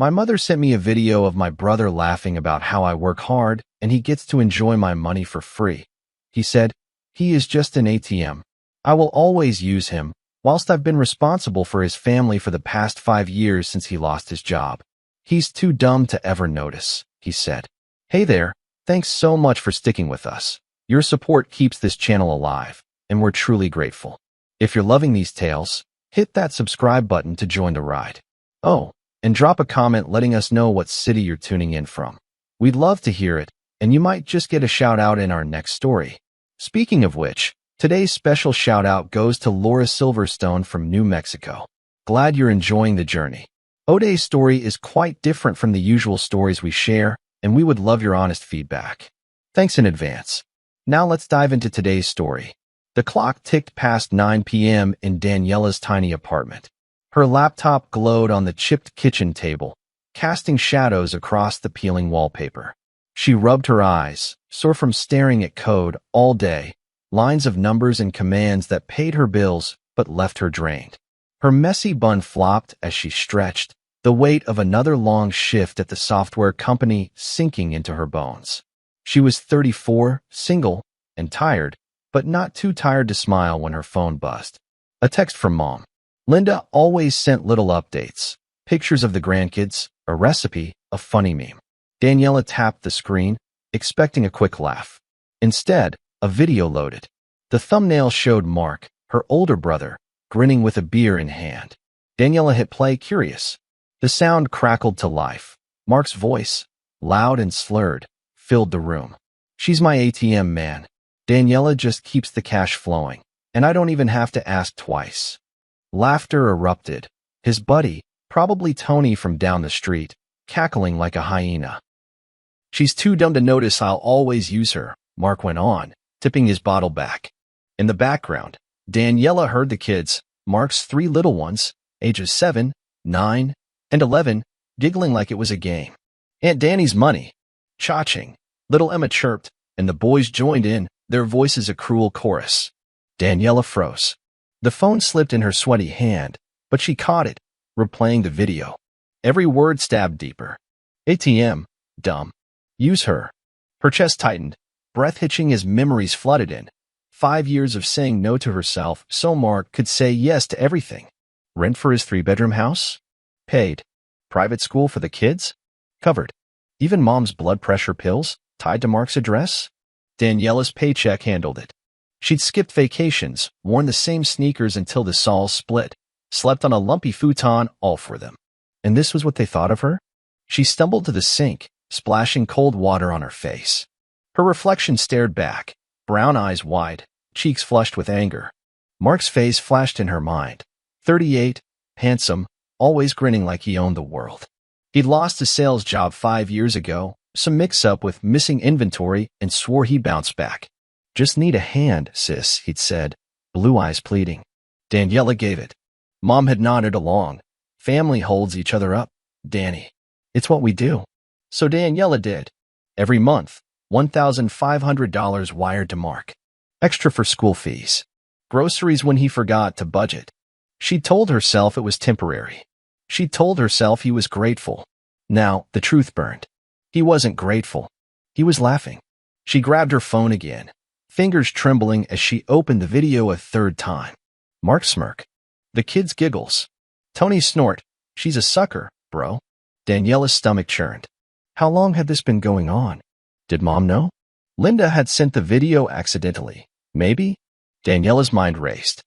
My mother sent me a video of my brother laughing about how I work hard and he gets to enjoy my money for free. He said, he is just an ATM. I will always use him, whilst I've been responsible for his family for the past 5 years since he lost his job. He's too dumb to ever notice, he said. Hey there, thanks so much for sticking with us. Your support keeps this channel alive, and we're truly grateful. If you're loving these tales, hit that subscribe button to join the ride. Oh, and drop a comment letting us know what city you're tuning in from. We'd love to hear it, and you might just get a shout out in our next story. Speaking of which, today's special shout out goes to Laura Silverstone from New Mexico. Glad you're enjoying the journey. Oday's story is quite different from the usual stories we share, and we would love your honest feedback. Thanks in advance. Now let's dive into today's story. The clock ticked past 9 p.m. in Daniela's tiny apartment. Her laptop glowed on the chipped kitchen table, casting shadows across the peeling wallpaper. She rubbed her eyes, sore from staring at code all day, lines of numbers and commands that paid her bills but left her drained. Her messy bun flopped as she stretched, the weight of another long shift at the software company sinking into her bones. She was 34, single, and tired, but not too tired to smile when her phone buzzed. A text from Mom. Linda always sent little updates, pictures of the grandkids, a recipe, a funny meme. Daniela tapped the screen, expecting a quick laugh. Instead, a video loaded. The thumbnail showed Mark, her older brother, grinning with a beer in hand. Daniela hit play, curious. The sound crackled to life. Mark's voice, loud and slurred, filled the room. She's my ATM, man. Daniela just keeps the cash flowing, and I don't even have to ask twice. Laughter erupted. His buddy, probably Tony from down the street, cackling like a hyena. She's too dumb to notice I'll always use her, Mark went on, tipping his bottle back. In the background, Daniela heard the kids, Mark's 3 little ones, ages 7, 9, and 11, giggling like it was a game. Aunt Danny's money. Cha-ching. Little Emma chirped, and the boys joined in, their voices a cruel chorus. Daniela froze. The phone slipped in her sweaty hand, but she caught it, replaying the video. Every word stabbed deeper. ATM, dumb. Use her. Her chest tightened, breath hitching as memories flooded in. 5 years of saying no to herself so Mark could say yes to everything. Rent for his 3-bedroom house? Paid. Private school for the kids? Covered. Even Mom's blood pressure pills, tied to Mark's address? Daniela's paycheck handled it. She'd skipped vacations, worn the same sneakers until the soles split, slept on a lumpy futon, all for them. And this was what they thought of her? She stumbled to the sink, splashing cold water on her face. Her reflection stared back, brown eyes wide, cheeks flushed with anger. Mark's face flashed in her mind. 38, handsome, always grinning like he owned the world. He'd lost his sales job 5 years ago, some mix-up with missing inventory, and swore he'd bounce back. Just need a hand, sis, he'd said, blue eyes pleading. Daniela gave it. Mom had nodded along. Family holds each other up, Danny. It's what we do. So Daniela did. Every month, $1,500 wired to Mark. Extra for school fees. Groceries when he forgot to budget. She told herself it was temporary. She told herself he was grateful. Now, the truth burned. He wasn't grateful. He was laughing. She grabbed her phone again, fingers trembling as she opened the video a 3rd time. Mark smirk. The kids giggles. Tony snort. She's a sucker, bro. Daniela's stomach churned. How long had this been going on? Did Mom know? Linda had sent the video accidentally. Maybe? Daniela's mind raced.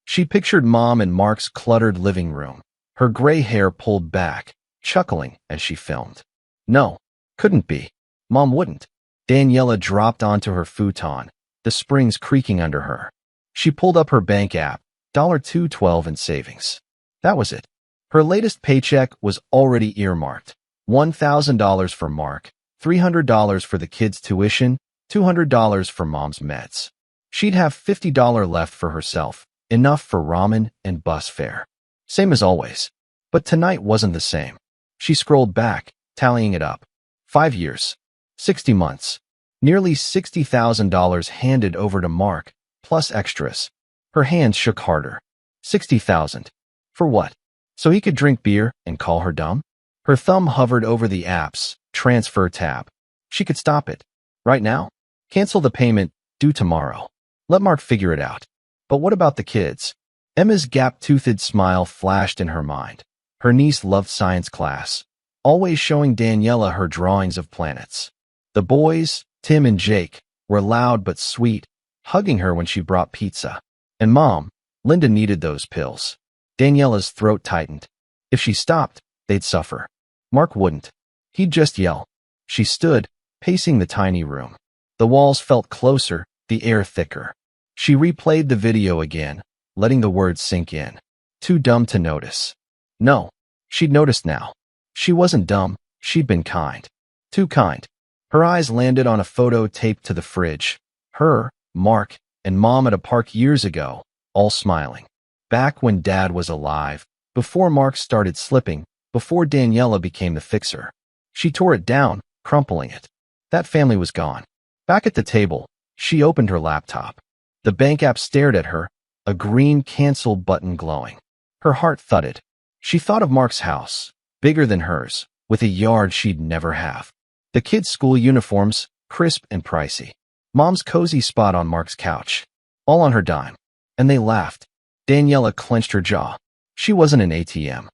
She pictured Mom in Mark's cluttered living room, her gray hair pulled back, chuckling as she filmed. No, couldn't be. Mom wouldn't. Daniela dropped onto her futon, the springs creaking under her. She pulled up her bank app, $2.12 in savings. That was it. Her latest paycheck was already earmarked. $1,000 for Mark, $300 for the kids' tuition, $200 for Mom's meds. She'd have $50 left for herself, enough for ramen and bus fare. Same as always. But tonight wasn't the same. She scrolled back, tallying it up. 5 years. 60 months. Nearly $60,000 handed over to Mark, plus extras. Her hands shook harder. $60,000. For what? So he could drink beer and call her dumb? Her thumb hovered over the app's transfer tab. She could stop it. Right now? Cancel the payment, due tomorrow. Let Mark figure it out. But what about the kids? Emma's gap-toothed smile flashed in her mind. Her niece loved science class, always showing Daniela her drawings of planets. The boys, Tim and Jake, were loud but sweet, hugging her when she brought pizza. And Mom, Linda needed those pills. Daniela's throat tightened. If she stopped, they'd suffer. Mark wouldn't. He'd just yell. She stood, pacing the tiny room. The walls felt closer, the air thicker. She replayed the video again, letting the words sink in. Too dumb to notice. No, she'd noticed now. She wasn't dumb, she'd been kind. Too kind. Her eyes landed on a photo taped to the fridge. Her, Mark, and Mom at a park years ago, all smiling. Back when Dad was alive, before Mark started slipping, before Daniela became the fixer. She tore it down, crumpling it. That family was gone. Back at the table, she opened her laptop. The bank app stared at her, a green cancel button glowing. Her heart thudded. She thought of Mark's house, bigger than hers, with a yard she'd never have. The kids' school uniforms, crisp and pricey. Mom's cozy spot on Mark's couch, all on her dime. And they laughed. Daniela clenched her jaw. She wasn't an ATM.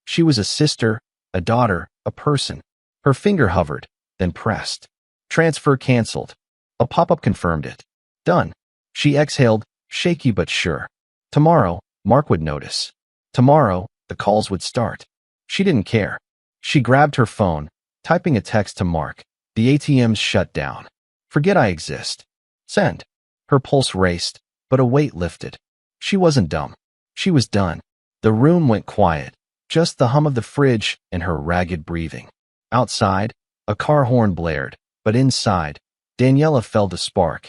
She was a sister, a daughter, a person. Her finger hovered, then pressed. Transfer canceled. A pop-up confirmed it. Done. She exhaled, shaky but sure. Tomorrow, Mark would notice. Tomorrow, the calls would start. She didn't care. She grabbed her phone, typing a text to Mark. The ATM's shut down. Forget I exist. Send. Her pulse raced, but a weight lifted. She wasn't dumb. She was done. The room went quiet, just the hum of the fridge and her ragged breathing. Outside, a car horn blared, but inside, Daniela felt a spark.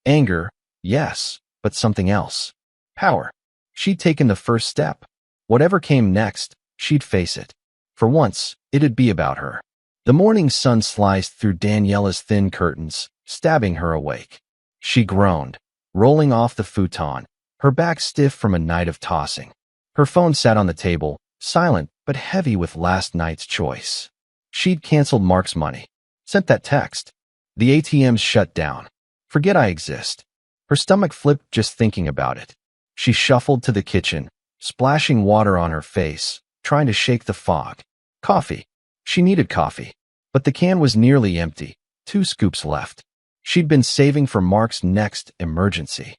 Anger, yes, but something else. Power. She'd taken the first step. Whatever came next, she'd face it. For once, it'd be about her. The morning sun sliced through Daniela's thin curtains, stabbing her awake. She groaned, rolling off the futon, her back stiff from a night of tossing. Her phone sat on the table, silent but heavy with last night's choice. She'd canceled Mark's money. Sent that text. The ATM's shut down. Forget I exist. Her stomach flipped just thinking about it. She shuffled to the kitchen, splashing water on her face, trying to shake the fog. Coffee. She needed coffee. But the can was nearly empty, 2 scoops left. She'd been saving for Mark's next emergency.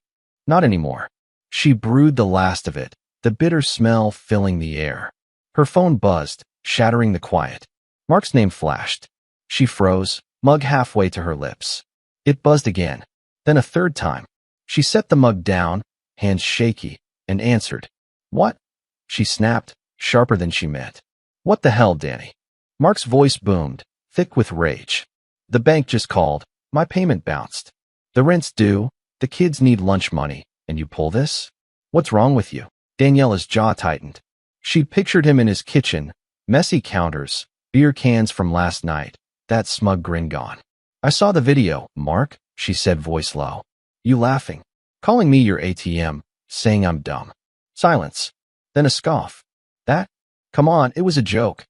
Not anymore. She brewed the last of it, the bitter smell filling the air. Her phone buzzed, shattering the quiet. Mark's name flashed. She froze, mug halfway to her lips. It buzzed again, then a third time. She set the mug down, hands shaky, and answered. What? She snapped, sharper than she meant. What the hell, Danny? Mark's voice boomed, thick with rage. The bank just called. My payment bounced. The rent's due, the kids need lunch money, and you pull this? What's wrong with you? Daniela's jaw tightened. She pictured him in his kitchen, messy counters, beer cans from last night, that smug grin gone. I saw the video, Mark, she said, voice low. You laughing. Calling me your ATM, saying I'm dumb. Silence. Then a scoff. That? Come on, it was a joke.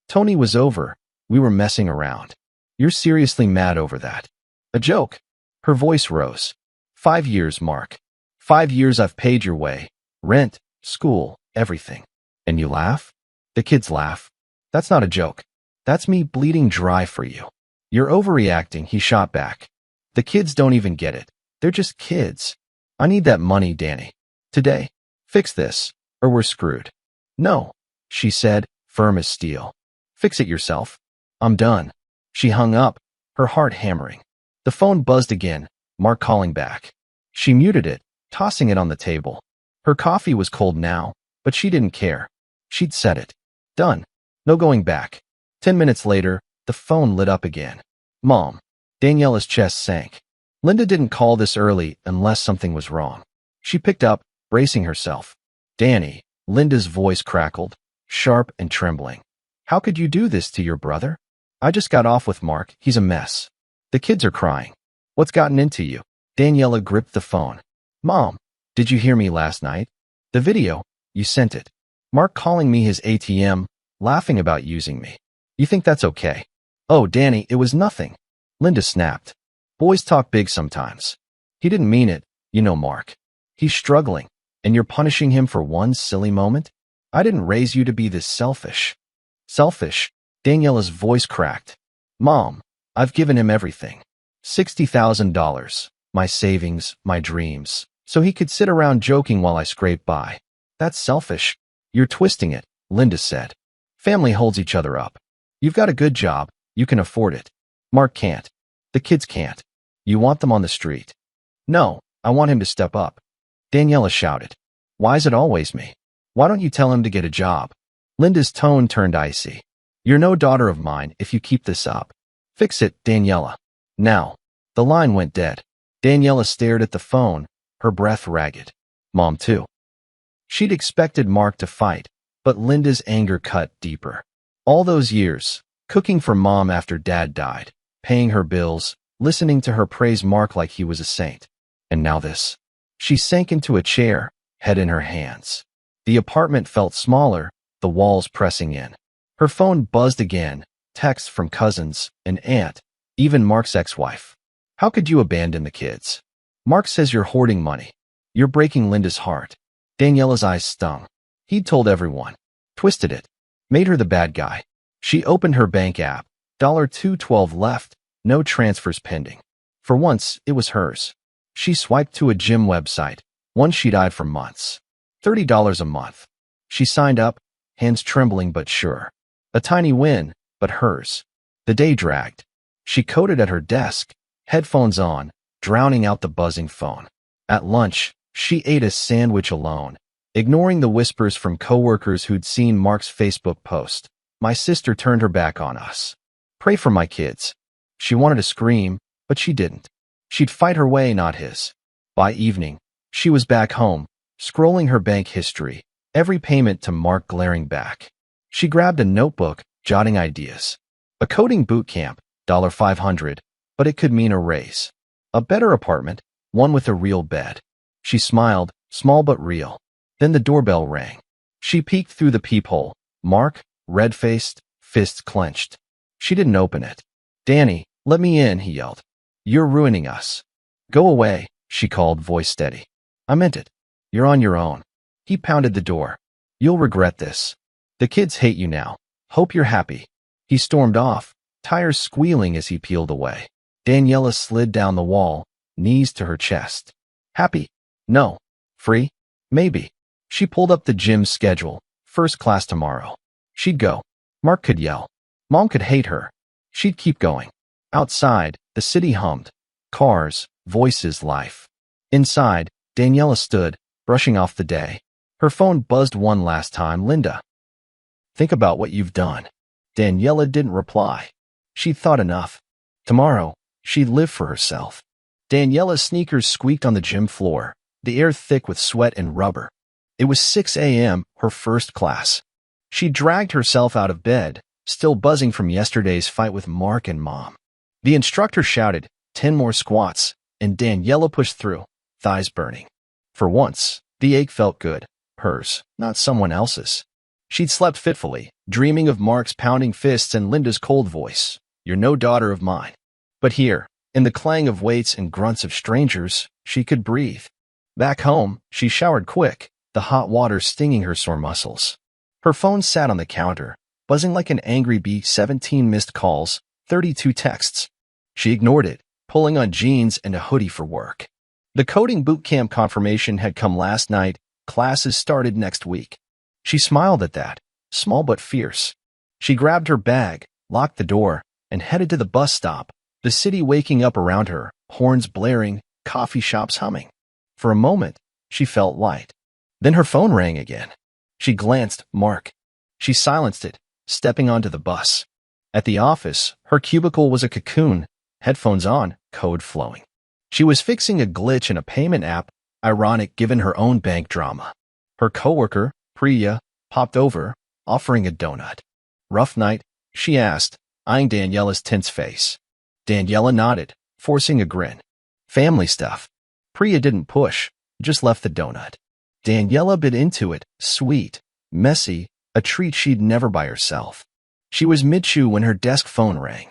Tony was over. We were messing around. You're seriously mad over that. A joke. Her voice rose. 5 years, Mark. 5 years I've paid your way. Rent, school, everything. And you laugh? The kids laugh. That's not a joke. That's me bleeding dry for you. You're overreacting, he shot back. The kids don't even get it. They're just kids. I need that money, Danny. Today. Fix this, or we're screwed. No, she said, firm as steel. Fix it yourself. I'm done. She hung up, her heart hammering. The phone buzzed again, Mark calling back. She muted it, tossing it on the table. Her coffee was cold now, but she didn't care. She'd set it. Done. No going back. 10 minutes later, the phone lit up again. Mom. Daniela's chest sank. Linda didn't call this early unless something was wrong. She picked up, bracing herself. Danny. Linda's voice crackled, sharp and trembling. How could you do this to your brother? I just got off with Mark. He's a mess. The kids are crying. What's gotten into you? Daniela gripped the phone. Mom, did you hear me last night? The video, you sent it. Mark calling me his ATM, laughing about using me. You think that's okay? Oh, Danny, it was nothing. Linda snapped. Boys talk big sometimes. He didn't mean it, you know, Mark. He's struggling, and you're punishing him for one silly moment? I didn't raise you to be this selfish. Selfish? Daniela's voice cracked. Mom, I've given him everything. $60,000, my savings, my dreams, so he could sit around joking while I scrape by. That's selfish. You're twisting it, Linda said. Family holds each other up. You've got a good job. You can afford it. Mark can't. The kids can't. You want them on the street. No, I want him to step up. Daniela shouted. Why is it always me? Why don't you tell him to get a job? Linda's tone turned icy. You're no daughter of mine if you keep this up. Fix it, Daniela. Now. The line went dead. Daniela stared at the phone, her breath ragged. Mom, too. She'd expected Mark to fight, but Linda's anger cut deeper. All those years, cooking for Mom after Dad died, paying her bills, listening to her praise Mark like he was a saint. And now this. She sank into a chair, head in her hands. The apartment felt smaller, the walls pressing in. Her phone buzzed again, texts from cousins, an aunt, even Mark's ex-wife. How could you abandon the kids? Mark says you're hoarding money. You're breaking Linda's heart. Daniela's eyes stung. He'd told everyone. Twisted it. Made her the bad guy. She opened her bank app. $212 left, no transfers pending. For once, it was hers. She swiped to a gym website, one she'd eyed for months. $30 a month. She signed up, hands trembling but sure. A tiny win, but hers. The day dragged. She coded at her desk, headphones on, drowning out the buzzing phone. At lunch, she ate a sandwich alone, ignoring the whispers from coworkers who'd seen Mark's Facebook post. My sister turned her back on us. Pray for my kids. She wanted to scream, but she didn't. She'd fight her way, not his. By evening, she was back home, scrolling her bank history, every payment to Mark glaring back. She grabbed a notebook, jotting ideas. A coding boot camp, $500, but it could mean a raise. A better apartment, one with a real bed. She smiled, small but real. Then the doorbell rang. She peeked through the peephole. Mark, red-faced, fists clenched. She didn't open it. Danny, let me in, he yelled. You're ruining us. Go away, she called, voice steady. I meant it. You're on your own. He pounded the door. You'll regret this. The kids hate you now. Hope you're happy. He stormed off, tires squealing as he peeled away. Daniela slid down the wall, knees to her chest. Happy? No. Free? Maybe. She pulled up the gym schedule. First class tomorrow. She'd go. Mark could yell. Mom could hate her. She'd keep going. Outside, the city hummed. Cars, voices, life. Inside, Daniela stood, brushing off the day. Her phone buzzed one last time. Linda. Think about what you've done. Daniela didn't reply. She'd thought enough. Tomorrow, she'd live for herself. Daniela's sneakers squeaked on the gym floor, the air thick with sweat and rubber. It was 6 a.m., her first class. She dragged herself out of bed, still buzzing from yesterday's fight with Mark and Mom. The instructor shouted, 10 more squats, and Daniela pushed through, thighs burning. For once, the ache felt good, hers, not someone else's. She'd slept fitfully, dreaming of Mark's pounding fists and Linda's cold voice. You're no daughter of mine. But here, in the clang of weights and grunts of strangers, she could breathe. Back home, she showered quick, the hot water stinging her sore muscles. Her phone sat on the counter, buzzing like an angry bee. 17 missed calls, 32 texts. She ignored it, pulling on jeans and a hoodie for work. The coding bootcamp confirmation had come last night. Classes started next week. She smiled at that, small but fierce. She grabbed her bag, locked the door, and headed to the bus stop, the city waking up around her, horns blaring, coffee shops humming. For a moment, she felt light. Then her phone rang again. She glanced. Mark. She silenced it, stepping onto the bus. At the office, her cubicle was a cocoon, headphones on, code flowing. She was fixing a glitch in a payment app, ironic given her own bank drama. Her coworker, Priya, popped over, offering a donut. Rough night? She asked, eyeing Daniela's tense face. Daniela nodded, forcing a grin. Family stuff. Priya didn't push, just left the donut. Daniela bit into it, sweet, messy, a treat she'd never buy herself. She was mid-chew when her desk phone rang.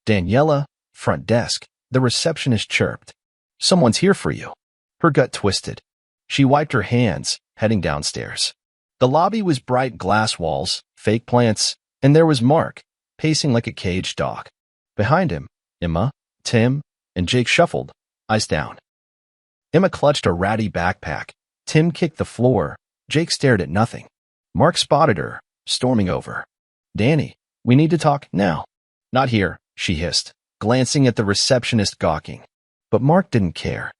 Daniela, front desk, the receptionist chirped. Someone's here for you. Her gut twisted. She wiped her hands, heading downstairs. The lobby was bright glass walls, fake plants, and there was Mark, pacing like a caged dog. Behind him, Emma, Tim, and Jake shuffled, eyes down. Emma clutched a ratty backpack. Tim kicked the floor. Jake stared at nothing. Mark spotted her, storming over. Danny, we need to talk now. Not here, she hissed, glancing at the receptionist gawking. But Mark didn't care.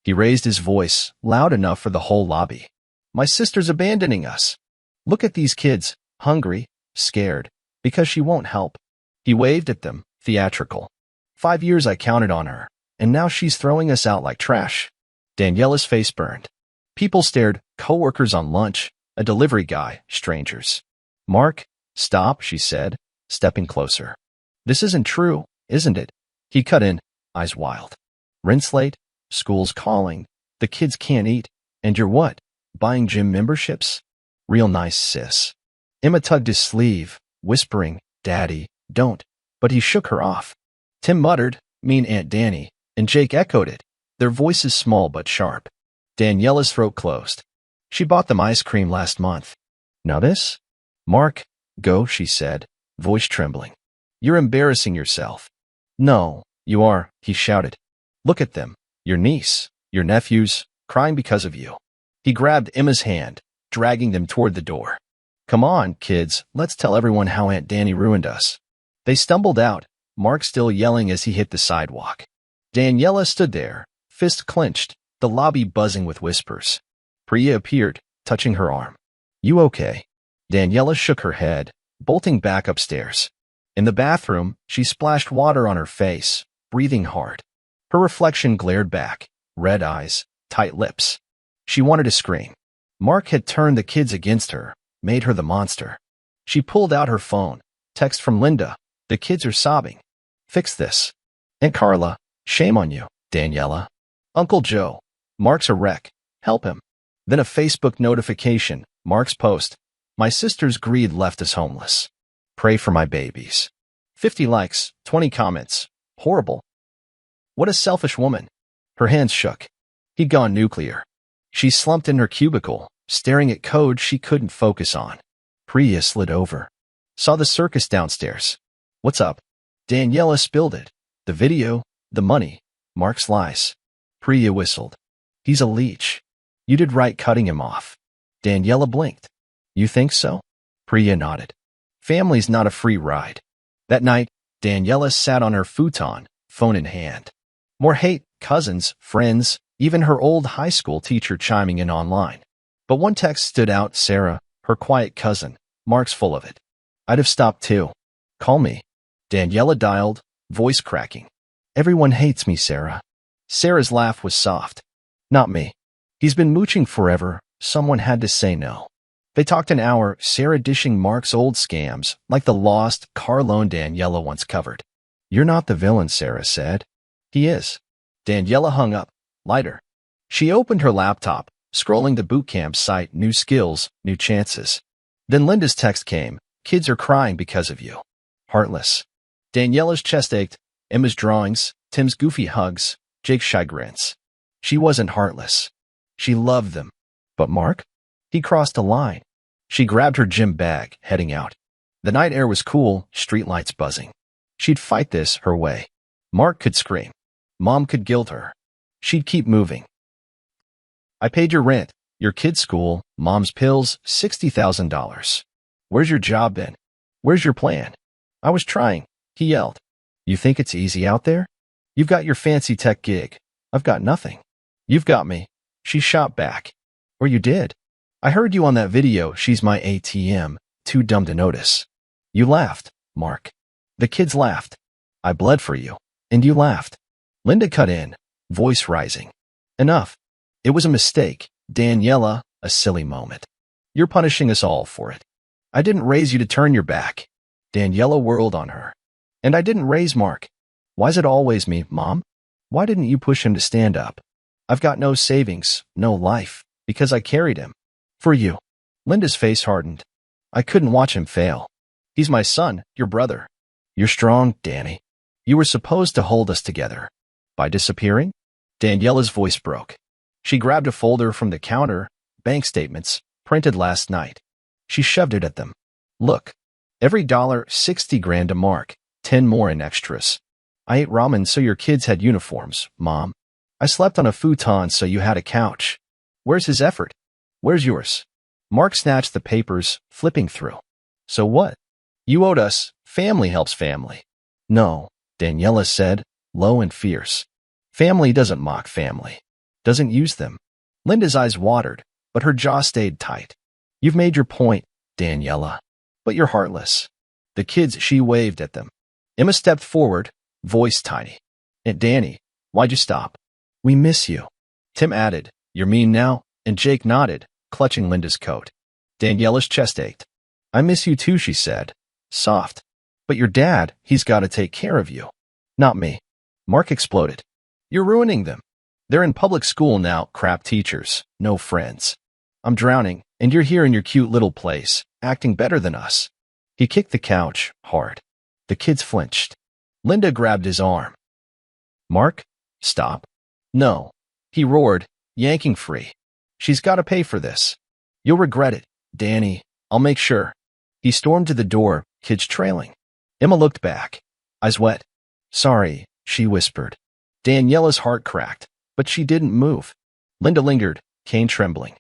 He raised his voice, loud enough for the whole lobby. My sister's abandoning us. Look at these kids, hungry, scared, because she won't help. He waved at them, theatrical. 5 years I counted on her, and now she's throwing us out like trash. Daniela's face burned. People stared, co-workers on lunch, a delivery guy, strangers. Mark, stop, she said, stepping closer. This isn't true, isn't it? He cut in, eyes wild. Rinse late, school's calling, the kids can't eat, and you're what? Buying gym memberships? Real nice, sis. Emma tugged his sleeve, whispering, Daddy, don't. But he shook her off. Tim muttered, mean Aunt Danny, and Jake echoed it, their voices small but sharp. Daniela's throat closed. She bought them ice cream last month. Now this? Mark, go, she said, voice trembling. You're embarrassing yourself. No, you are, he shouted. Look at them, your niece, your nephews, crying because of you. He grabbed Emma's hand, dragging them toward the door. Come on, kids, let's tell everyone how Aunt Danny ruined us. They stumbled out, Mark still yelling as he hit the sidewalk. Daniela stood there, fist clenched, the lobby buzzing with whispers. Priya appeared, touching her arm. You okay? Daniela shook her head, bolting back upstairs. In the bathroom, she splashed water on her face, breathing hard. Her reflection glared back, red eyes, tight lips. She wanted to scream. Mark had turned the kids against her, made her the monster. She pulled out her phone. Text from Linda. The kids are sobbing. Fix this. Aunt Carla, shame on you, Daniela. Uncle Joe, Mark's a wreck. Help him. Then a Facebook notification, Mark's post. My sister's greed left us homeless. Pray for my babies. 50 likes, 20 comments. Horrible. What a selfish woman. Her hands shook. He'd gone nuclear. She slumped in her cubicle, staring at code she couldn't focus on. Priya slid over. Saw the circus downstairs. What's up? Daniela spilled it. The video, the money, Mark's lies. Priya whistled. He's a leech. You did right cutting him off. Daniela blinked. You think so? Priya nodded. Family's not a free ride. That night, Daniela sat on her futon, phone in hand. More hate, cousins, friends, even her old high school teacher chiming in online. But one text stood out, Sarah, her quiet cousin. Mark's full of it. I'd have stopped too. Call me. Daniela dialed, voice cracking. Everyone hates me, Sarah. Sarah's laugh was soft. Not me. He's been mooching forever. Someone had to say no. They talked an hour, Sarah dishing Mark's old scams, like the lost car loan Daniela once covered. You're not the villain, Sarah said. He is. Daniela hung up, lighter. She opened her laptop, scrolling the bootcamp site, new skills, new chances. Then Linda's text came, kids are crying because of you. Heartless. Daniela's chest ached, Emma's drawings, Tim's goofy hugs, Jake's shy grins. She wasn't heartless. She loved them. But Mark? He crossed a line. She grabbed her gym bag, heading out. The night air was cool, streetlights buzzing. She'd fight this her way. Mark could scream. Mom could guilt her. She'd keep moving. I paid your rent, your kid's school, mom's pills, $60,000. Where's your job been? Where's your plan? I was trying, he yelled. You think it's easy out there? You've got your fancy tech gig. I've got nothing. You've got me. She shot back. Or you did. I heard you on that video, she's my ATM, too dumb to notice. You laughed, Mark. The kids laughed. I bled for you. And you laughed. Linda cut in, voice rising. Enough. It was a mistake, Daniela, a silly moment. You're punishing us all for it. I didn't raise you to turn your back. Daniela whirled on her. And I didn't raise Mark. Why's it always me, Mom? Why didn't you push him to stand up? I've got no savings, no life, because I carried him. For you. Linda's face hardened. I couldn't watch him fail. He's my son, your brother. You're strong, Danny. You were supposed to hold us together. By disappearing? Daniela's voice broke. She grabbed a folder from the counter, bank statements, printed last night. She shoved it at them. Look, every dollar, 60 grand to Mark, 10 more in extras. I ate ramen so your kids had uniforms, Mom. I slept on a futon so you had a couch. Where's his effort? Where's yours? Mark snatched the papers, flipping through. So what? You owed us. Family helps family. No, Daniela said, low and fierce. Family doesn't mock family. Doesn't use them. Linda's eyes watered, but her jaw stayed tight. You've made your point, Daniela. But you're heartless. The kids, she waved at them. Emma stepped forward, voice tiny. Aunt Danny, why'd you stop? We miss you. Tim added, You're mean now? And Jake nodded, clutching Linda's coat. Daniela's chest ached. I miss you too, she said. Soft. But your dad, he's got to take care of you. Not me. Mark exploded. You're ruining them. They're in public school now, crap teachers, no friends. I'm drowning, and you're here in your cute little place, acting better than us. He kicked the couch, hard. The kids flinched. Linda grabbed his arm. Mark, stop. No. He roared, yanking free. She's got to pay for this. You'll regret it, Danny. I'll make sure. He stormed to the door, kids trailing. Emma looked back, eyes wet. Sorry, she whispered. Daniela's heart cracked, but she didn't move. Linda lingered, cane trembling.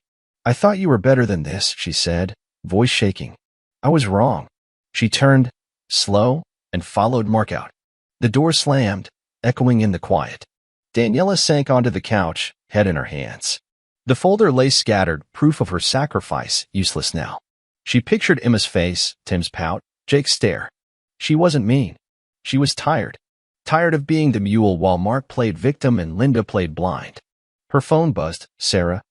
I thought you were better than this, she said, voice shaking. I was wrong. She turned, slow, and followed Mark out. The door slammed, echoing in the quiet. Daniela sank onto the couch, head in her hands. The folder lay scattered, proof of her sacrifice, useless now. She pictured Emma's face, Tim's pout, Jake's stare. She wasn't mean. She was tired. Tired of being the mule while Mark played victim and Linda played blind. Her phone buzzed. Sarah.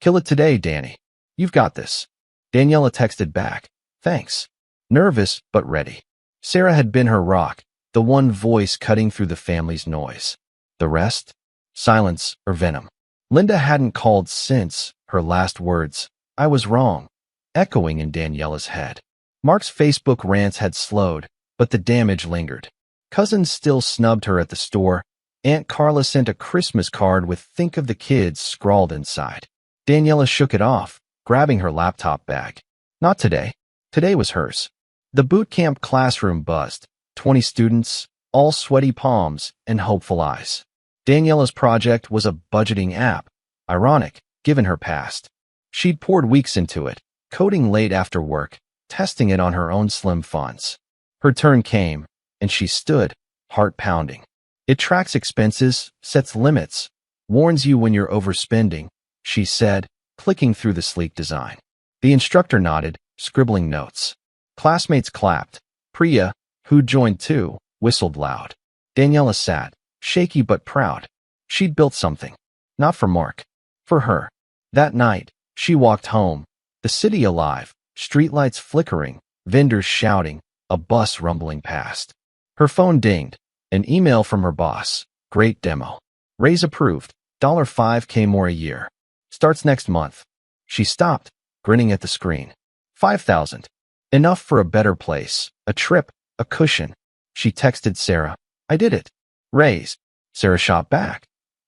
Kill it today, Danny. You've got this. Daniela texted back. Thanks. Nervous, but ready. Sarah had been her rock, the one voice cutting through the family's noise. The rest? Silence or venom. Linda hadn't called since her last words. I was wrong. Echoing in Daniela's head. Mark's Facebook rants had slowed, but the damage lingered. Cousins still snubbed her at the store. Aunt Carla sent a Christmas card with "Think of the kids" scrawled inside. Daniela shook it off, grabbing her laptop bag. Not today. Today was hers. The boot camp classroom buzzed. 20 students, all sweaty palms and hopeful eyes. Daniela's project was a budgeting app. Ironic, given her past. She'd poured weeks into it, coding late after work, testing it on her own slim funds. Her turn came, and she stood, heart pounding. It tracks expenses, sets limits, warns you when you're overspending, she said, clicking through the sleek design. The instructor nodded, scribbling notes. Classmates clapped. Priya, who'd joined too, whistled loud. Daniela sat, shaky but proud. She'd built something. Not for Mark. For her. That night, she walked home. The city alive, streetlights flickering, vendors shouting, a bus rumbling past. Her phone dinged. An email from her boss. Great demo. Raise approved. $5K more a year. Starts next month. She stopped, grinning at the screen. 5,000. Enough for a better place, a trip, a cushion. She texted Sarah. I did it. Raise. Sarah shot back.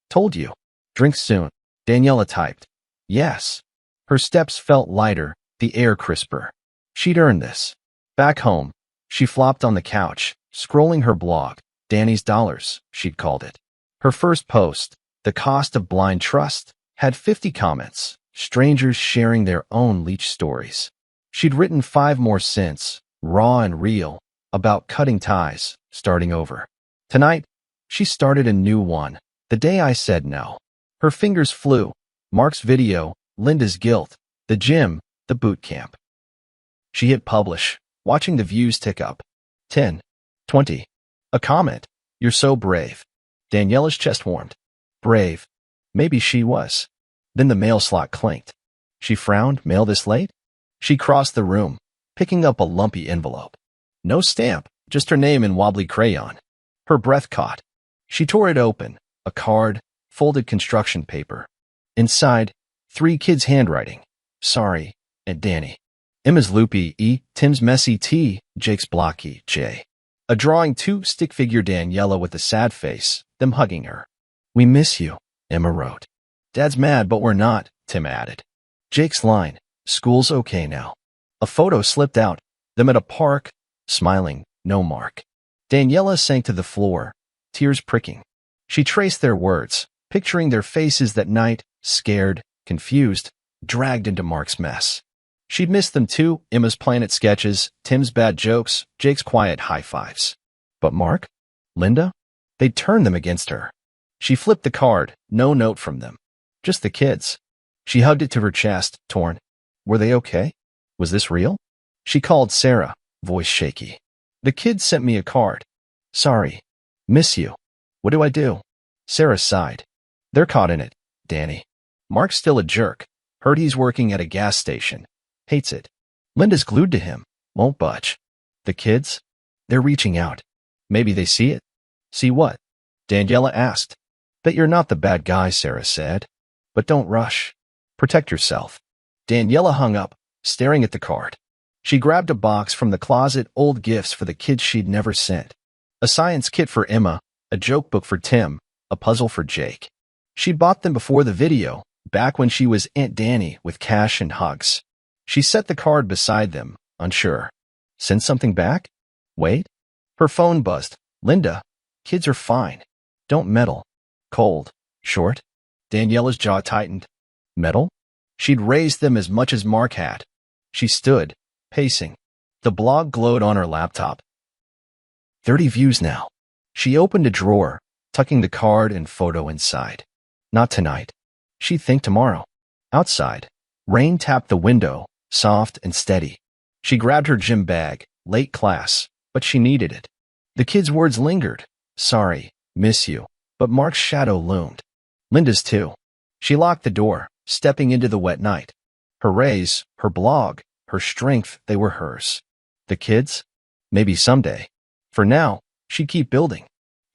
Told you. Drink soon. Daniela typed. Yes. Her steps felt lighter, the air crisper. She'd earned this. Back home, she flopped on the couch, scrolling her blog. Danny's Dollars, she'd called it. Her first post, The Cost of Blind Trust, had 50 comments, strangers sharing their own leech stories. She'd written 5 more since, raw and real, about cutting ties, starting over. Tonight, she started a new one, The Day I Said No. Her fingers flew. Mark's video, Linda's guilt, the gym, the boot camp. She hit publish, watching the views tick up. 10. 20. A comment. You're so brave. Daniela's chest warmed. Brave. Maybe she was. Then the mail slot clinked. She frowned. Mail this late? She crossed the room, picking up a lumpy envelope. No stamp, just her name in wobbly crayon. Her breath caught. She tore it open. A card, folded construction paper. Inside, 3 kids' handwriting. Sorry, Aunt Danny. Emma's loopy E, Tim's messy T, Jake's blocky J. A drawing two stick figure Daniela with a sad face, them hugging her. We miss you, Emma wrote. Dad's mad, but we're not, Tim added. Jake's line, school's okay now. A photo slipped out, them at a park, smiling, no Mark. Daniela sank to the floor, tears pricking. She traced their words, picturing their faces that night, scared, confused, dragged into Mark's mess. She'd missed them too, Emma's planet sketches, Tim's bad jokes, Jake's quiet high fives. But Mark? Linda? They'd turned them against her. She flipped the card, no note from them. Just the kids. She hugged it to her chest, torn. Were they okay? Was this real? She called Sarah, voice shaky. The kids sent me a card. Sorry. Miss you. What do I do? Sarah sighed. They're caught in it, Danny. Mark's still a jerk. Heard he's working at a gas station. Hates it. Linda's glued to him. Won't budge. The kids? They're reaching out. Maybe they see it? See what? Daniela asked. Bet you're not the bad guy, Sarah said. But don't rush. Protect yourself. Daniela hung up, staring at the card. She grabbed a box from the closet, old gifts for the kids she'd never sent. A science kit for Emma, a joke book for Tim, a puzzle for Jake. She'd bought them before the video, back when she was Aunt Danny with cash and hugs. She set the card beside them, unsure. Send something back? Wait. Her phone buzzed. Linda, kids are fine. Don't meddle. Cold. Short. Daniela's jaw tightened. Meddle? She'd raised them as much as Mark had. She stood, pacing. The blog glowed on her laptop. 30 views now. She opened a drawer, tucking the card and photo inside. Not tonight. She'd think tomorrow. Outside, rain tapped the window, soft and steady. She grabbed her gym bag, late class, but she needed it. The kids' words lingered. Sorry, miss you. But Mark's shadow loomed. Linda's too. She locked the door, stepping into the wet night. Her raise, her blog, her strength, they were hers. The kids? Maybe someday. For now, she'd keep building.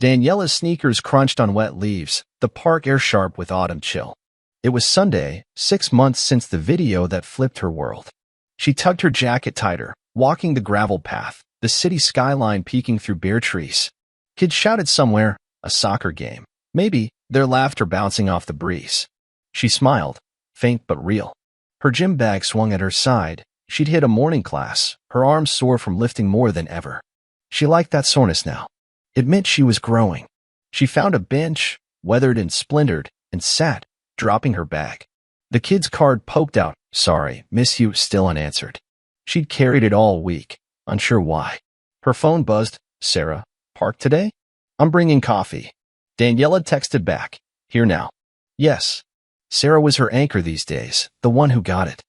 Daniela's sneakers crunched on wet leaves, the park air sharp with autumn chill. It was Sunday, 6 months since the video that flipped her world. She tugged her jacket tighter, walking the gravel path, the city skyline peeking through bare trees. Kids shouted somewhere, a soccer game. Maybe, their laughter bouncing off the breeze. She smiled, faint but real. Her gym bag swung at her side. She'd hit a morning class, her arms sore from lifting more than ever. She liked that soreness now. It meant she was growing. She found a bench, weathered and splintered, and sat, dropping her bag. The kid's card poked out. Sorry, miss you, still unanswered. She'd carried it all week, unsure why. Her phone buzzed. Sarah, park today? I'm bringing coffee. Daniela texted back. Here now. Yes. Sarah was her anchor these days, the one who got it.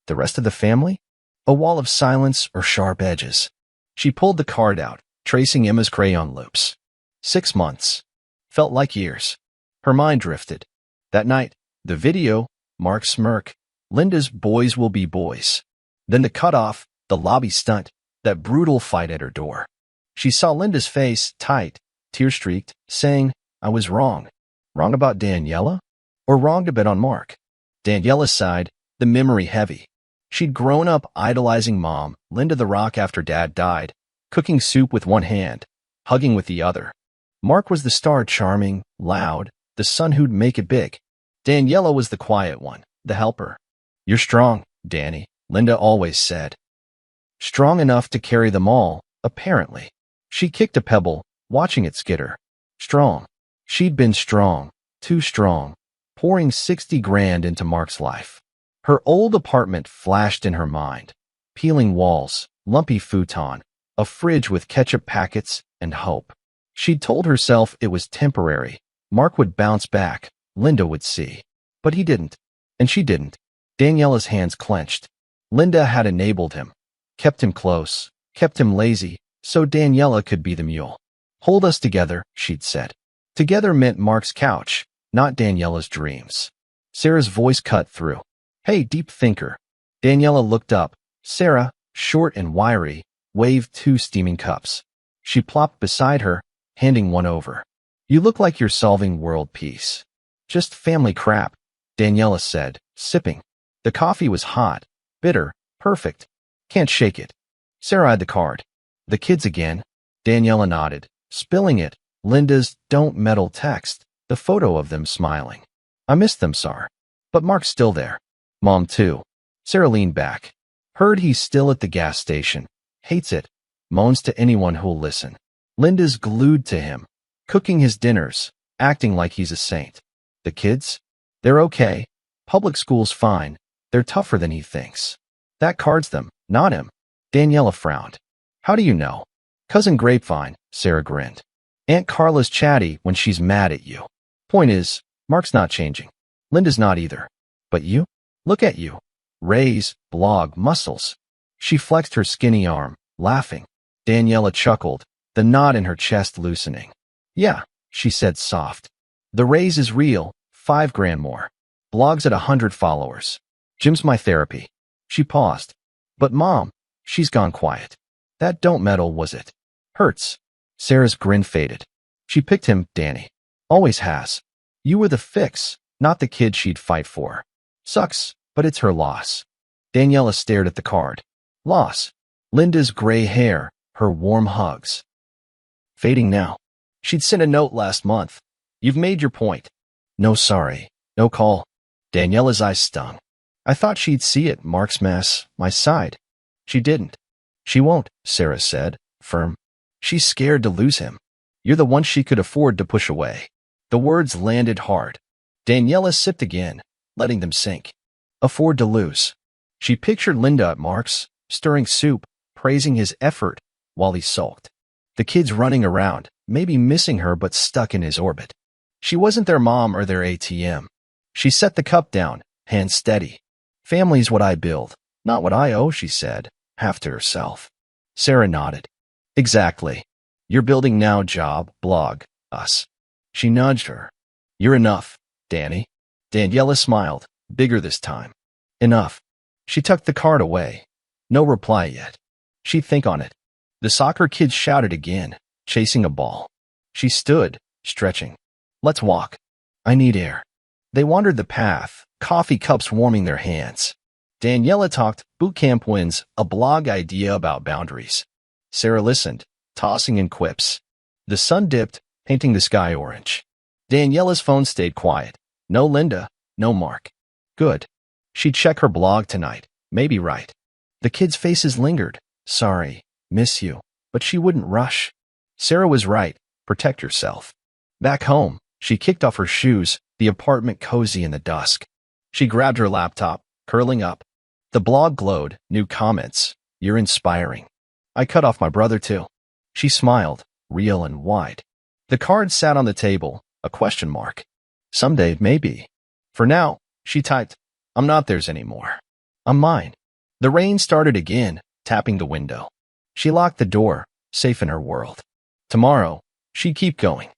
The rest of the family? A wall of silence or sharp edges. She pulled the card out, tracing Emma's crayon loops. 6 months. Felt like years. Her mind drifted. That night, the video, Mark's smirk, Linda's boys will be boys. Then the cutoff, the lobby stunt, that brutal fight at her door. She saw Linda's face, tight, tear-streaked, saying, I was wrong. Wrong about Daniela? Or wrong to bet on Mark? Daniela sighed, the memory heavy. She'd grown up idolizing Mom, Linda the Rock after Dad died, cooking soup with one hand, hugging with the other. Mark was the star, charming, loud, the son who'd make it big. Daniela was the quiet one, the helper. You're strong, Danny, Linda always said. Strong enough to carry them all, apparently. She kicked a pebble, watching it skitter. Strong. She'd been strong, too strong, pouring 60 grand into Mark's life. Her old apartment flashed in her mind. Peeling walls, lumpy futon, a fridge with ketchup packets, and hope. She'd told herself it was temporary. Mark would bounce back. Linda would see. But he didn't. And she didn't. Daniela's hands clenched. Linda had enabled him. Kept him close. Kept him lazy. So Daniela could be the mule. Hold us together, she'd said. Together meant Mark's couch, not Daniela's dreams. Sarah's voice cut through. Hey, deep thinker. Daniela looked up. Sarah, short and wiry, waved 2 steaming cups. She plopped beside her, handing one over. You look like you're solving world peace. Just family crap, Daniela said, sipping. The coffee was hot, bitter, perfect. Can't shake it. Sarah had the card. The kids again. Daniela nodded, spilling it. Linda's "don't meddle" text, the photo of them smiling. I missed them, Sar. But Mark's still there. Mom too. Sarah leaned back. Heard he's still at the gas station. Hates it. Moans to anyone who'll listen. Linda's glued to him, cooking his dinners, acting like he's a saint. The kids? They're okay. Public school's fine. They're tougher than he thinks. That card's them, not him. Daniela frowned. How do you know? Cousin Grapevine, Sarah grinned. Aunt Carla's chatty when she's mad at you. Point is, Mark's not changing. Linda's not either. But you? Look at you. Raise, blog, muscles. She flexed her skinny arm, laughing. Daniela chuckled, the knot in her chest loosening. Yeah, she said soft. The raise is real, $5,000 more. Blogs at 100 followers. Gym's my therapy. She paused. But Mom, she's gone quiet. That "don't meddle" was it. Hurts. Sarah's grin faded. She picked him, Danny. Always has. You were the fix, not the kid she'd fight for. Sucks, but it's her loss. Daniela stared at the card. Loss. Linda's gray hair, her warm hugs. Fading now. She'd sent a note last month. You've made your point. No sorry. No call. Daniela's eyes stung. I thought she'd see it, Mark's mess, my side. She didn't. She won't, Sarah said, firm. She's scared to lose him. You're the one she could afford to push away. The words landed hard. Daniela sipped again, letting them sink. Afford to lose. She pictured Linda at Mark's, stirring soup, praising his effort while he sulked. The kids running around, maybe missing her but stuck in his orbit. She wasn't their mom or their ATM. She set the cup down, hands steady. Family's what I build, not what I owe, she said, half to herself. Sarah nodded. Exactly. You're building now, job, blog, us. She nudged her. You're enough, Danny. Daniela smiled, bigger this time. Enough. She tucked the card away. No reply yet. She'd think on it. The soccer kids shouted again, chasing a ball. She stood, stretching. Let's walk. I need air. They wandered the path, coffee cups warming their hands. Daniela talked boot camp wins, a blog idea about boundaries. Sarah listened, tossing in quips. The sun dipped, painting the sky orange. Daniela's phone stayed quiet. No Linda, no Mark. Good. She'd check her blog tonight, maybe right. The kids' faces lingered. Sorry, miss you. But she wouldn't rush. Sarah was right. Protect yourself. Back home, she kicked off her shoes, the apartment cozy in the dusk. She grabbed her laptop, curling up. The blog glowed, new comments. You're inspiring. I cut off my brother too. She smiled, real and wide. The card sat on the table, a question mark. Someday, maybe. For now, she typed, I'm not theirs anymore. I'm mine. The rain started again, tapping the window. She locked the door, safe in her world. Tomorrow, she'd keep going.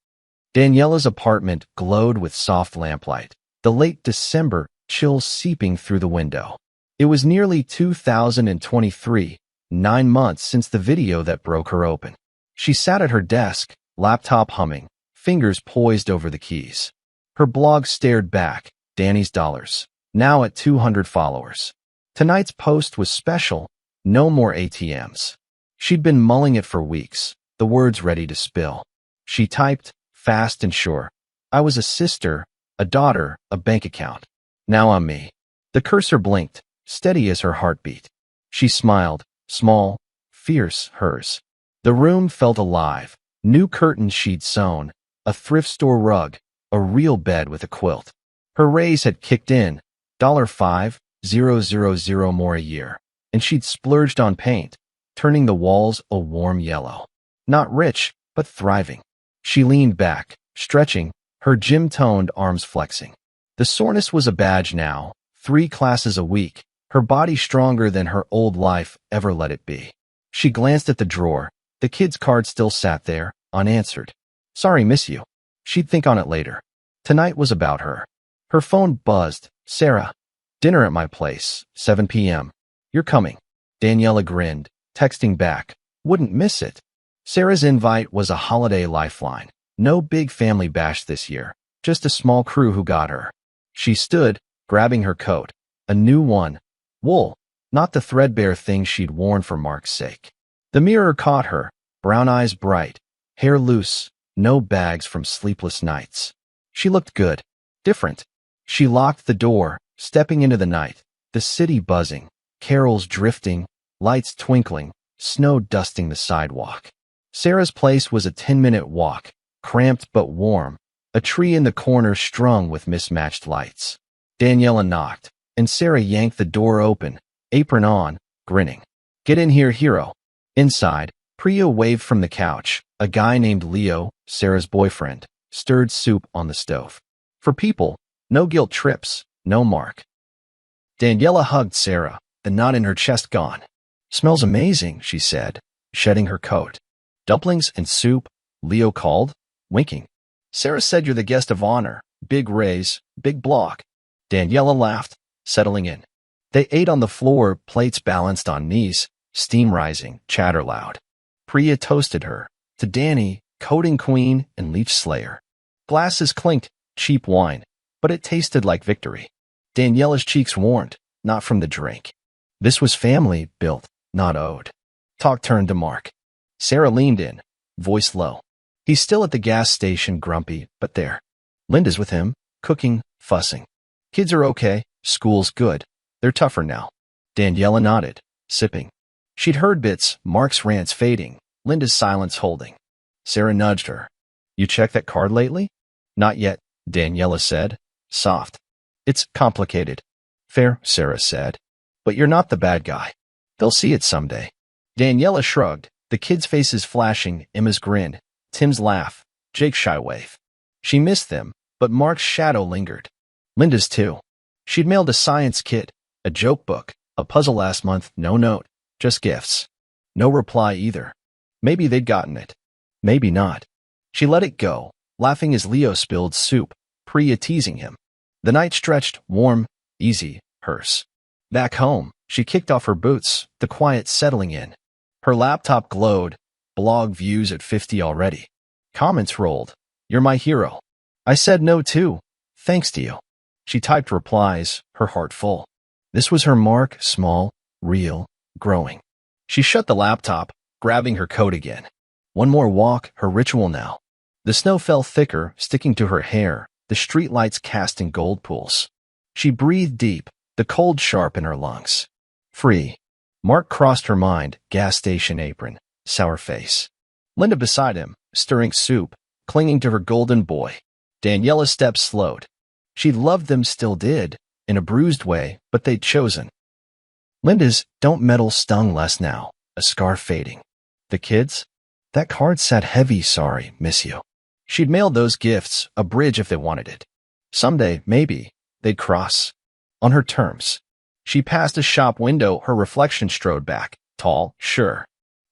Daniela's apartment glowed with soft lamplight, the late December chill seeping through the window. It was nearly 2023, 9 months since the video that broke her open. She sat at her desk, laptop humming, fingers poised over the keys. Her blog stared back, Danny's Dollars, now at 200 followers. Tonight's post was special, no more ATMs. She'd been mulling it for weeks, the words ready to spill. She typed, fast and sure. I was a sister, a daughter, a bank account. Now I'm me. The cursor blinked, steady as her heartbeat. She smiled, small, fierce, hers. The room felt alive. New curtains she'd sewn, a thrift store rug, a real bed with a quilt. Her raise had kicked in, $5,000 more a year, and she'd splurged on paint, turning the walls a warm yellow. Not rich, but thriving. She leaned back, stretching, her gym-toned arms flexing. The soreness was a badge now, 3 classes a week, her body stronger than her old life ever let it be. She glanced at the drawer. The kid's card still sat there, unanswered. Sorry, miss you. She'd think on it later. Tonight was about her. Her phone buzzed. Sarah. Dinner at my place, 7 p.m. You're coming. Daniela grinned, texting back. Wouldn't miss it. Sarah's invite was a holiday lifeline. No big family bash this year, just a small crew who got her. She stood, grabbing her coat. A new one. Wool. not the threadbare thing she'd worn for Mark's sake. The mirror caught her, brown eyes bright, hair loose, no bags from sleepless nights. She looked good, different. She locked the door, stepping into the night, the city buzzing, carols drifting, lights twinkling, snow dusting the sidewalk. Sarah's place was a 10-minute walk, cramped but warm, a tree in the corner strung with mismatched lights. Daniela knocked, and Sarah yanked the door open, apron on, grinning. "Get in here, hero." Inside, Priya waved from the couch. A guy named Leo, Sarah's boyfriend, stirred soup on the stove. For people, no guilt trips, no Mark. Daniela hugged Sarah, the knot in her chest gone. "Smells amazing," she said, shedding her coat. "Dumplings and soup," Leo called, winking. "Sarah said you're the guest of honor. Big raise, big block." Daniela laughed, settling in. They ate on the floor, plates balanced on knees, steam rising, chatter loud. Priya toasted her. To Danny, coating queen and leech slayer. Glasses clinked, cheap wine, but it tasted like victory. Daniela's cheeks warmed, not from the drink. This was family built, not owed. Talk turned to Mark. Sarah leaned in, voice low. He's still at the gas station, grumpy, but there. Linda's with him, cooking, fussing. Kids are okay, school's good. They're tougher now. Daniela nodded, sipping. She'd heard bits, Mark's rants fading, Linda's silence holding. Sarah nudged her. "You checked that card lately?" "Not yet," Daniela said, soft. "It's complicated." "Fair," Sarah said. "But you're not the bad guy. They'll see it someday." Daniela shrugged, the kids' faces flashing, Emma's grin, Tim's laugh, Jake's shy wave. She missed them, but Mark's shadow lingered. Linda's too. She'd mailed a science kit, a joke book, a puzzle last month, no note, just gifts. No reply either. Maybe they'd gotten it. Maybe not. She let it go, laughing as Leo spilled soup, Priya teasing him. The night stretched, warm, easy, hers. Back home, she kicked off her boots, the quiet settling in. Her laptop glowed, blog views at 50 already. Comments rolled. "You're my hero." "I said no too. Thanks to you." She typed replies, her heart full. This was her Mark, small, real, growing. She shut the laptop, grabbing her coat again. One more walk, her ritual now. The snow fell thicker, sticking to her hair, the streetlights casting gold pools. She breathed deep, the cold sharp in her lungs. Free. Mark crossed her mind, gas station apron, sour face. Linda beside him, stirring soup, clinging to her golden boy. Daniela's steps slowed. She loved them, still did, in a bruised way, but they'd chosen. Linda's "don't meddle" stung less now, a scar fading. The kids? That card sat heavy, sorry, miss you. She'd mailed those gifts, a bridge if they wanted it. Someday, maybe, they'd cross. On her terms. She passed a shop window, her reflection strode back, tall, sure.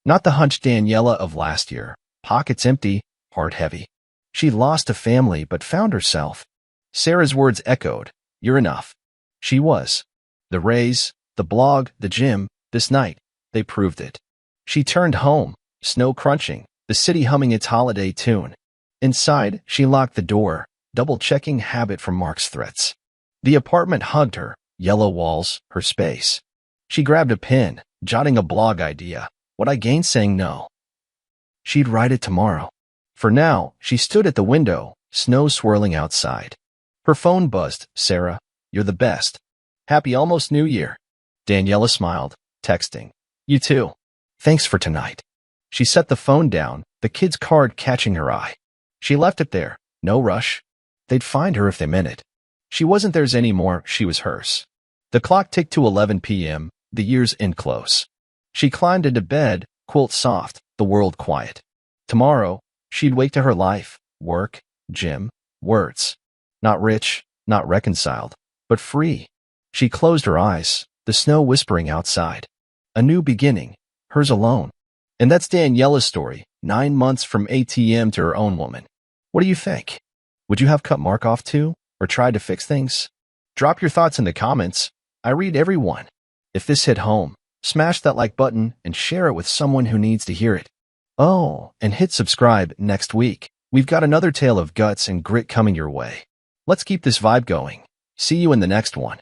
Not the hunched Daniela of last year, pockets empty, heart heavy. She'd lost a family but found herself. Sarah's words echoed, "You're enough." She was. The raise, the blog, the gym, this night, they proved it. She turned home, snow crunching, the city humming its holiday tune. Inside, she locked the door, double-checking habit from Mark's threats. The apartment hugged her, yellow walls, her space. She grabbed a pen, jotting a blog idea. Would I gain saying no? She'd write it tomorrow. For now, she stood at the window, snow swirling outside. Her phone buzzed. "Sarah, you're the best. Happy almost New Year." Daniela smiled, texting. "You too. Thanks for tonight." She set the phone down, the kid's card catching her eye. She left it there, no rush. They'd find her if they meant it. She wasn't theirs anymore, she was hers. The clock ticked to 11 p.m., the year's end close. She climbed into bed, quilt soft, the world quiet. Tomorrow, she'd wake to her life, work, gym, words. Not rich, not reconciled, but free. She closed her eyes, the snow whispering outside. A new beginning, hers alone. And that's Daniela's story, 9 months from ATM to her own woman. What do you think? Would you have cut Mark off too, or tried to fix things? Drop your thoughts in the comments. I read every one. If this hit home, smash that like button and share it with someone who needs to hear it. Oh, and hit subscribe. Next week, we've got another tale of guts and grit coming your way. Let's keep this vibe going. See you in the next one.